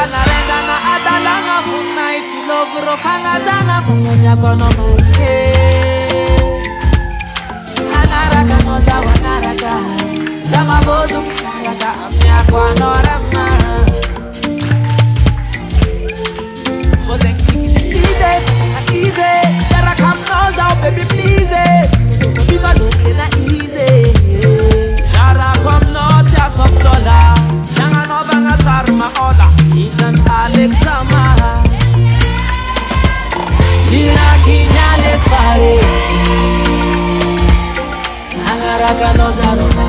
Narenga na adalanga funai tilovro fanga janga fungunya kono maike anaraka no zawanaraka zama bozu saraka amya kono rama wasn't ide na easy dara come knows out baby please viva look na easy dara come no cha come dollar janga no banga sarma ola Sitan Alexama Sina kinyales paresi Angaraka no zaroma